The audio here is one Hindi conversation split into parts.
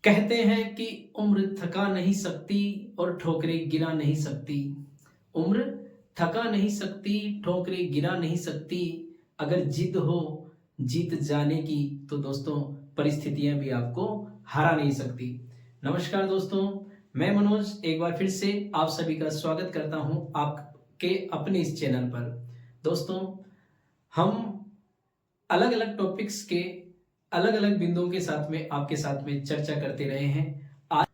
कहते हैं कि उम्र थका नहीं सकती और ठोकरें गिरा नहीं सकती। उम्र थका नहीं सकती, ठोकरें गिरा नहीं सकती। अगर जिद हो जीत जाने की तो दोस्तों परिस्थितियां भी आपको हरा नहीं सकती। नमस्कार दोस्तों, मैं मनोज एक बार फिर से आप सभी का स्वागत करता हूं आपके अपने इस चैनल पर। दोस्तों, हम अलग अलग टॉपिक्स के अलग अलग बिंदुओं के साथ में आपके साथ में चर्चा करते रहे हैं। आज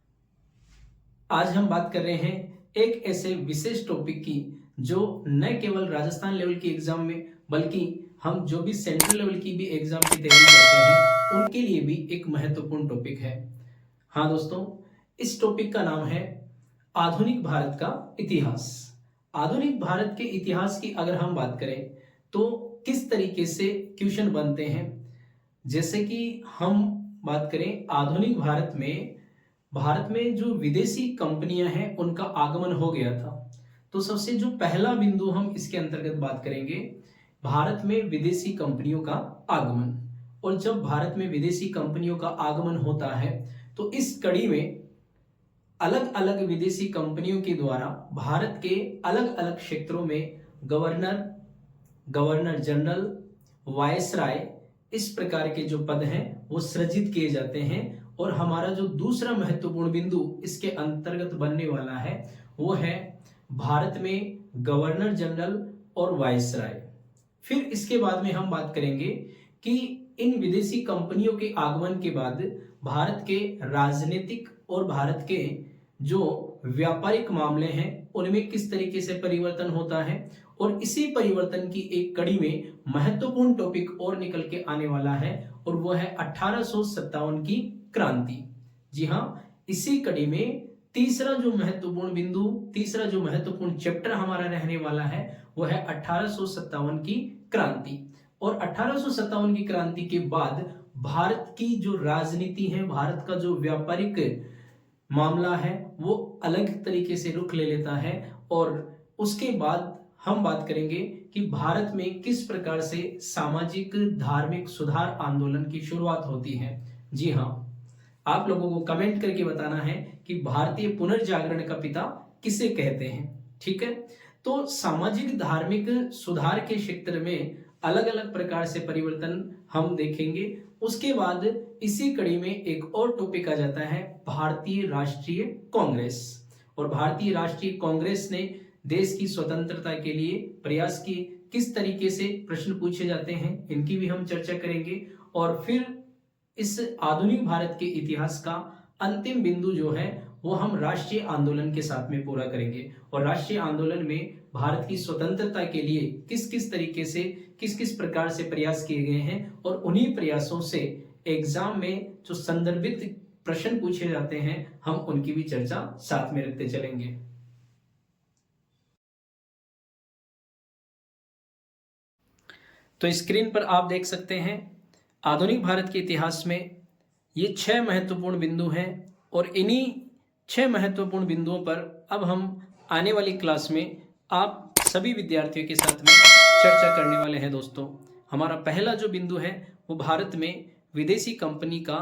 आज हम बात कर रहे हैं एक ऐसे विशेष टॉपिक की जो न केवल राजस्थान लेवल की एग्जाम में बल्कि हम जो भी सेंट्रल लेवल की भी एग्जाम की तैयारी करते हैं उनके लिए भी एक महत्वपूर्ण टॉपिक है। हाँ दोस्तों, इस टॉपिक का नाम है आधुनिक भारत का इतिहास। आधुनिक भारत के इतिहास की अगर हम बात करें तो किस तरीके से क्वेश्चन बनते हैं, जैसे कि हम बात करें आधुनिक भारत में जो विदेशी कंपनियां हैं उनका आगमन हो गया था। तो सबसे जो पहला बिंदु हम इसके अंतर्गत बात करेंगे, भारत में विदेशी कंपनियों का आगमन। और जब भारत में विदेशी कंपनियों का आगमन होता है तो इस कड़ी में अलग अलग विदेशी कंपनियों के द्वारा भारत के अलग अलग क्षेत्रों में गवर्नर, गवर्नर जनरल, वायसराय, इस प्रकार के जो पद हैं वो सृजित किए जाते हैं। और हमारा जो दूसरा महत्वपूर्ण बिंदु इसके अंतर्गत बनने वाला है वो है भारत में गवर्नर जनरल और वायसराय। फिर इसके बाद में हम बात करेंगे कि इन विदेशी कंपनियों के आगमन के बाद भारत के राजनीतिक और भारत के जो व्यापारिक मामले हैं उनमें किस तरीके से परिवर्तन होता है। और इसी परिवर्तन की एक कड़ी में महत्वपूर्ण टॉपिक और निकल के आने वाला है और वो है 1857 की क्रांति। जी हाँ, इसी कड़ी में तीसरा जो महत्वपूर्ण बिंदु, तीसरा जो महत्वपूर्ण चैप्टर हमारा रहने वाला है वो है 1857 की क्रांति। और 1857 की क्रांति के बाद भारत की जो राजनीति है, भारत का जो व्यापारिक मामला है वो अलग तरीके से रुख ले लेता है। और उसके बाद हम बात करेंगे कि भारत में किस प्रकार से सामाजिक धार्मिक सुधार आंदोलन की शुरुआत होती है। जी हाँ, आप लोगों को कमेंट करके बताना है कि भारतीय पुनर्जागरण का पिता किसे कहते हैं। ठीक है, तो सामाजिक धार्मिक सुधार के क्षेत्र में अलग अलग प्रकार से परिवर्तन हम देखेंगे। उसके बाद इसी कड़ी में एक और टॉपिक आ जाता है भारतीय राष्ट्रीय कांग्रेस। और भारतीय राष्ट्रीय कांग्रेस ने देश की स्वतंत्रता के लिए प्रयास किए, किस तरीके से प्रश्न पूछे जाते हैं इनकी भी हम चर्चा करेंगे। और फिर इस आधुनिक भारत के इतिहास का अंतिम बिंदु जो है वो हम राष्ट्रीय आंदोलन के साथ में पूरा करेंगे। और राष्ट्रीय आंदोलन में भारत की स्वतंत्रता के लिए किस किस तरीके से किस किस प्रकार से प्रयास किए गए हैं और उन्हीं प्रयासों से एग्जाम में जो संदर्भित प्रश्न पूछे जाते हैं हम उनकी भी चर्चा साथ में रखते चलेंगे। तो स्क्रीन पर आप देख सकते हैं आधुनिक भारत के इतिहास में ये 6 महत्वपूर्ण बिंदु हैं। और इन्हीं 6 महत्वपूर्ण बिंदुओं पर अब हम आने वाली क्लास में आप सभी विद्यार्थियों के साथ में चर्चा करने वाले हैं। दोस्तों, हमारा पहला जो बिंदु है वो भारत में विदेशी कंपनी का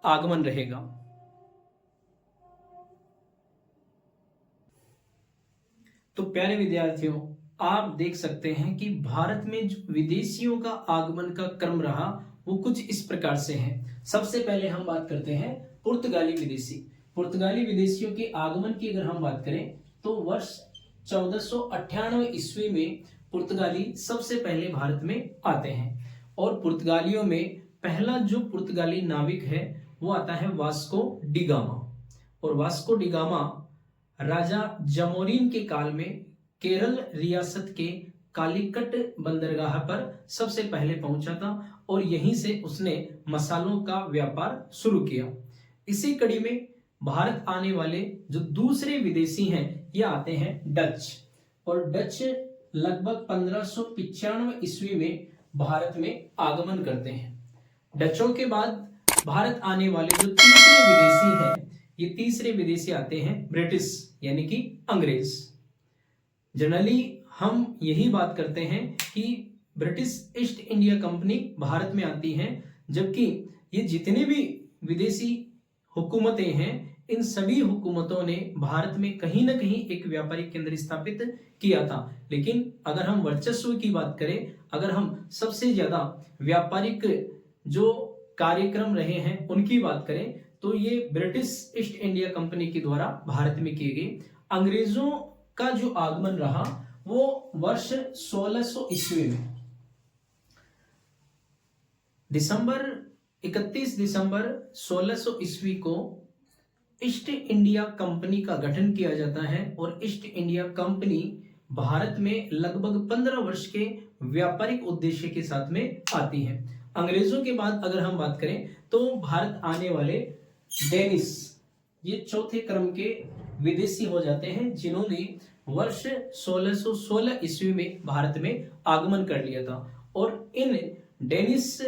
आगमन रहेगा। तो प्यारे विद्यार्थियों, आप देख सकते हैं कि भारत में जो विदेशियों का आगमन का क्रम रहा वो कुछ इस प्रकार से है। सबसे पहले हम बात करते हैं पुर्तगाली विदेशी। पुर्तगाली विदेशियों के आगमन की अगर हम बात करें तो वर्ष 1498 ईस्वी में पुर्तगाली सबसे पहले भारत में आते हैं। और पुर्तगालियों में पहला जो पुर्तगाली नाविक है वो आता है वास्को डिगामा। और वास्को डिगामा राजा जमोरिन के काल में केरल रियासत के कालीकट बंदरगाह पर सबसे पहले पहुंचा था और यहीं से उसने मसालों का व्यापार शुरू किया। इसी कड़ी में भारत आने वाले जो दूसरे विदेशी हैं ये आते हैं डच। और डच लगभग 1595 ईस्वी में भारत में आगमन करते हैं। डचों के बाद भारत आने वाले जो तीसरे विदेशी हैं, ये तीसरे विदेशी आते हैं ब्रिटिश यानी कि अंग्रेज। जनरली हम यही बात करते हैं कि British east India company Bharat में आती है, जबकि ये जितने भी विदेशी हुकूमतें हैं, इन सभी हुकूमतों ने भारत में कहीं ना कहीं एक व्यापारिक केंद्र स्थापित किया था। लेकिन अगर हम वर्चस्व की बात करें, अगर हम सबसे ज्यादा व्यापारिक जो कार्यक्रम रहे हैं उनकी बात करें, तो ये ब्रिटिश ईस्ट इंडिया कंपनी के द्वारा भारत में किए गए। अंग्रेजों का जो आगमन रहा वो वर्ष 1600 ईस्वी में, 31 दिसंबर 1600 ईस्वी को ईस्ट इंडिया कंपनी का गठन किया जाता है और ईस्ट इंडिया कंपनी भारत में लगभग 15 वर्ष के व्यापारिक उद्देश्य के साथ में आती है। अंग्रेजों के बाद अगर हम बात करें तो भारत आने वाले डेनिस, ये चौथे क्रम के विदेशी हो जाते हैं जिन्होंने वर्ष 1616 ईस्वी में भारत में आगमन कर लिया था। और इन डेनिस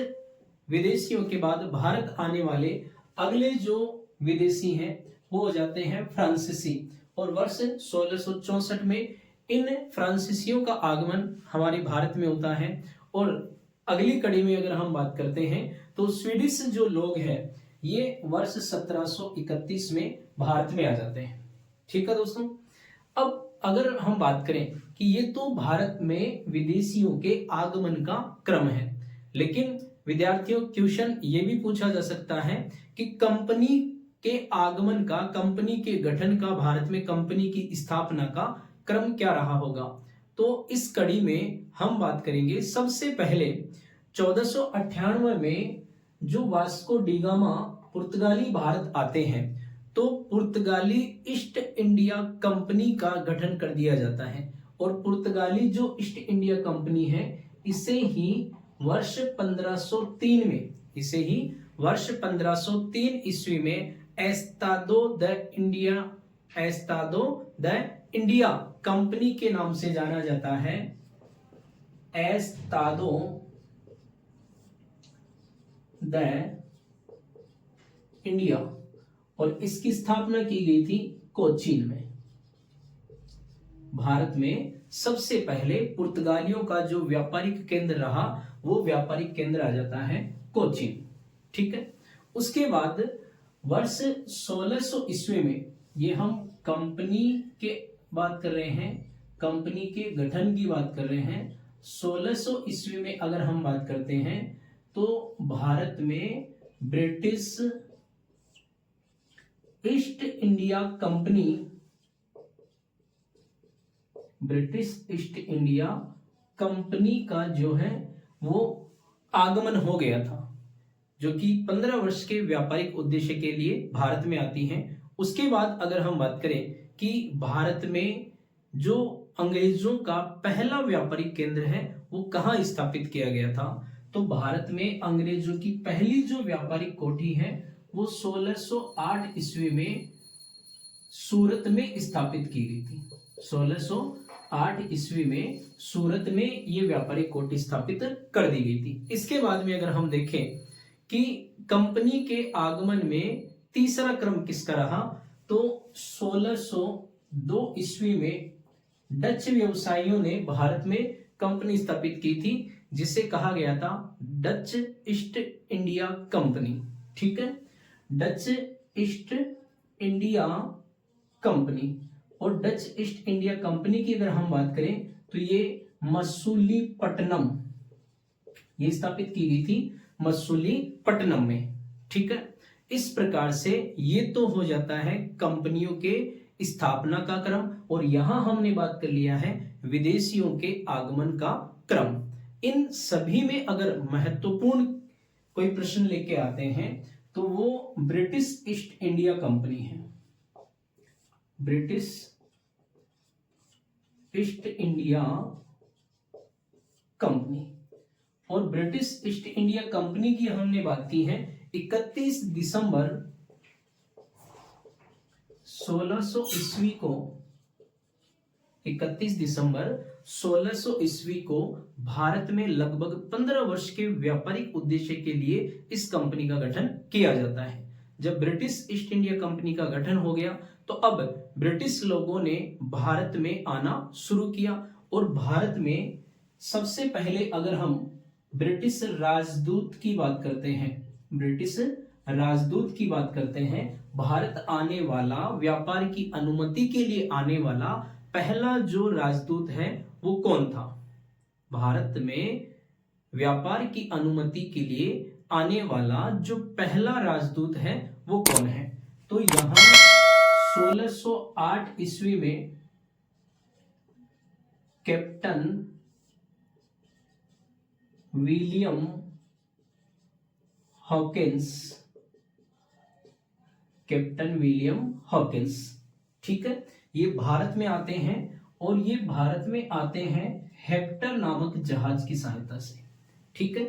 विदेशियों के बाद भारत आने वाले अगले जो विदेशी हैं वो हो जाते हैं फ्रांसीसी। और वर्ष 1664 में इन फ्रांसीसियों का आगमन हमारे भारत में होता है। और अगली कड़ी में अगर हम बात करते हैं तो स्वीडिश जो लोग हैं ये वर्ष 1731 में भारत में आ जाते हैं। ठीक है दोस्तों, अब अगर हम बात करें कि ये तो भारत में विदेशियों के आगमन का क्रम है, लेकिन विद्यार्थियों क्वेश्चन ये भी पूछा जा सकता है कि कंपनी के आगमन का, कंपनी के गठन का, भारत में कंपनी की स्थापना का क्रम क्या रहा होगा। तो इस कड़ी में हम बात करेंगे। सबसे पहले 1498 में जो वास्को डी गामा पुर्तगाली भारत आते हैं तो पुर्तगाली ईस्ट इंडिया कंपनी का गठन कर दिया जाता है। और पुर्तगाली जो ईस्ट इंडिया कंपनी है इसे ही वर्ष 1503 में, इसे ही वर्ष 1503 ईस्वी में एस्तादो द इंडिया कंपनी के नाम से जाना जाता है। एस्तादो द इंडिया, और इसकी स्थापना की गई थी कोचीन में। भारत में सबसे पहले पुर्तगालियों का जो व्यापारिक केंद्र रहा वो व्यापारिक केंद्र आ जाता है कोचीन। ठीक है, उसके बाद वर्ष 1600 ईस्वी में, ये हम कंपनी के बात कर रहे हैं, कंपनी के गठन की बात कर रहे हैं। 1600 ईस्वी में अगर हम बात करते हैं तो भारत में British east India company, British east India company का जो है वो आगमन हो गया था, जो कि 15 वर्ष के व्यापारिक उद्देश्य के लिए भारत में आती हैं। उसके बाद अगर हम बात करें कि भारत में जो अंग्रेजों का पहला व्यापारिक केंद्र है वो कहाँ स्थापित किया गया था, तो भारत में अंग्रेजों की पहली जो व्यापारिक कोठी है वो 1608 ईस्वी में सूरत में स्थापित की गई थी। 1608 ईस्वी में सूरत में ये व्यापारिक कोठी स्थापित कर दी गई थी। इसके बाद में अगर हम देखें कि कंपनी के आगमन में तीसरा क्रम किसका रहा, तो 1602 ईस्वी में डच व्यवसायियों ने भारत में कंपनी स्थापित की थी जिसे कहा गया था डच ईस्ट इंडिया कंपनी। ठीक है, डच ईस्ट इंडिया कंपनी। और डच ईस्ट इंडिया कंपनी की अगर हम बात करें तो ये मसूलीपट्टनम, ये स्थापित की गई थी मसूलीपट्टनम में। ठीक है, इस प्रकार से ये तो हो जाता है कंपनियों के स्थापना का क्रम। और यहां हमने बात कर लिया है विदेशियों के आगमन का क्रम। इन सभी में अगर महत्वपूर्ण कोई प्रश्न लेके आते हैं तो वो ब्रिटिश ईस्ट इंडिया कंपनी है। British east India company. और ब्रिटिश ईस्ट इंडिया कंपनी की हमने बात की है 31 दिसंबर 1600 ईस्वी को, 31 दिसंबर 1600 ईस्वी को भारत में लगभग 15 वर्ष के व्यापारिक उद्देश्य के लिए इस कंपनी का गठन किया जाता है। जब ब्रिटिश ईस्ट इंडिया कंपनी का गठन हो गया तो अब ब्रिटिश लोगों ने भारत में आना शुरू किया। और भारत में सबसे पहले अगर हम ब्रिटिश राजदूत की बात करते हैं, ब्रिटिश राजदूत की बात करते हैं, भारत आने वाला, व्यापार की अनुमति के लिए आने वाला पहला जो राजदूत है वो कौन था? भारत में व्यापार की अनुमति के लिए आने वाला जो पहला राजदूत है वो कौन है? तो यहां 1608 ईस्वी में captain William Hawkins, captain William Hawkins, ठीक है, ये भारत में आते हैं और ये भारत में आते हैं हेक्टर नामक जहाज की सहायता से, ठीक है।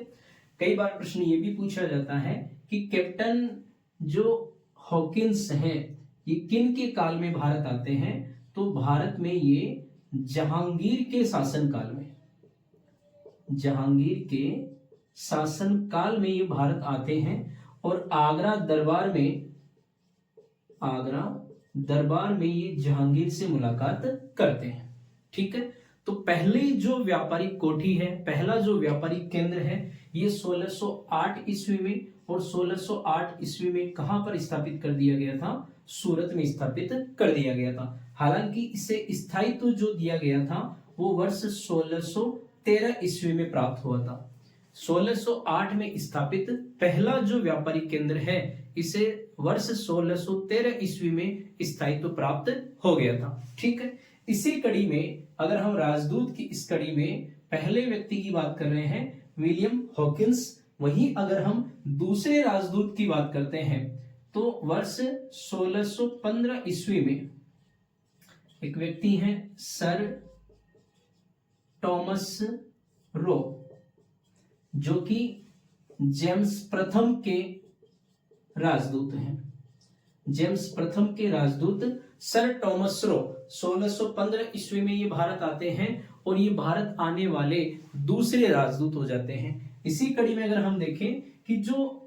कई बार प्रश्न ये भी पूछा जाता है कि कैप्टन जो हॉकिंस हैं ये किन के काल में भारत आते हैं? तो भारत में ये जहांगीर के शासनकाल में, जहांगीर के शासनकाल में ये भारत आते हैं और आगरा दरबार में ये जहांगीर से मुलाकात करते हैं, ठीक है। तो पहली जो व्यापारिक कोठी है, पहला जो व्यापारिक केंद्र है, ये 1608 ईस्वी में, और 1608 ईस्वी में कहां पर स्थापित कर दिया गया था? सूरत में स्थापित कर दिया गया था। हालांकि इसे स्थायित्व जो दिया गया था वो वर्ष 1613 ईस्वी में प्राप्त हुआ था। 1608 में स्थापित पहला जो व्यापारिक केंद्र है इसे वर्ष 1613 ईस्वी में स्थायित्व प्राप्त हो गया था, ठीक है। इसी कड़ी में अगर हम राजदूत की इस कड़ी में पहले व्यक्ति की बात कर रहे हैं विलियम हॉकिंस, वहीं अगर हम दूसरे राजदूत की बात करते हैं तो वर्ष 1615 ईस्वी में एक व्यक्ति हैं सर टॉमस रो, जो कि जेम्स प्रथम के राजदूत हैं। जेम्स प्रथम के राजदूत सर टॉमस रो 1615 ईस्वी में ये भारत आते हैं और ये भारत आने वाले दूसरे राजदूत हो जाते हैं। इसी कड़ी में अगर हम देखें कि जो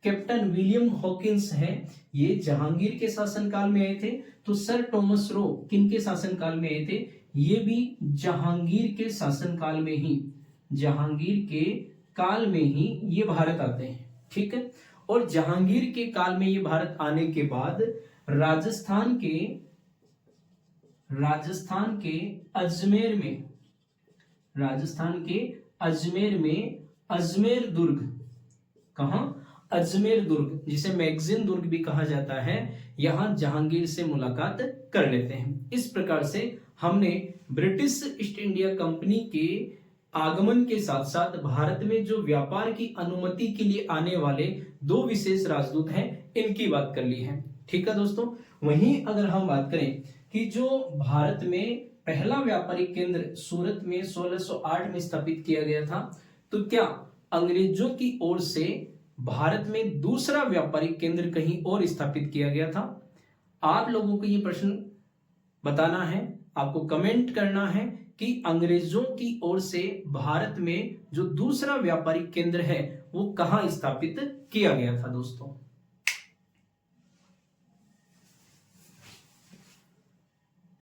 कैप्टन विलियम हॉकिंस है ये जहांगीर के शासनकाल में आए थे, तो सर टॉमस रो किनके शासनकाल में आए थे? ये भी जहांगीर के शासनकाल में ही, जहांगीर के काल में ही ये भारत आते हैं, ठीक है। और जहांगीर के काल में ये भारत आने के बाद राजस्थान के अजमेर में अजमेर दुर्ग, कहां? अजमेर दुर्ग, जिसे मैगजीन दुर्ग भी कहा जाता है, यहां जहांगीर से मुलाकात कर लेते हैं। इस प्रकार से हमने ब्रिटिश ईस्ट इंडिया कंपनी के आगमन के साथ साथ भारत में जो व्यापार की अनुमति के लिए आने वाले दो विशेष राजदूत हैं इनकी बात कर ली है, ठीक है दोस्तों। वहीं अगर हम बात करें कि जो भारत में पहला व्यापारिक केंद्र सूरत में 1608 में स्थापित किया गया था, तो क्या अंग्रेजों की ओर से भारत में दूसरा व्यापारिक केंद्र कहीं और स्थापित किया गया था? आप लोगों को ये प्रश्न बताना है, आपको कमेंट करना है कि अंग्रेजों की ओर से भारत में जो दूसरा व्यापारिक केंद्र है वो कहां स्थापित किया गया था दोस्तों।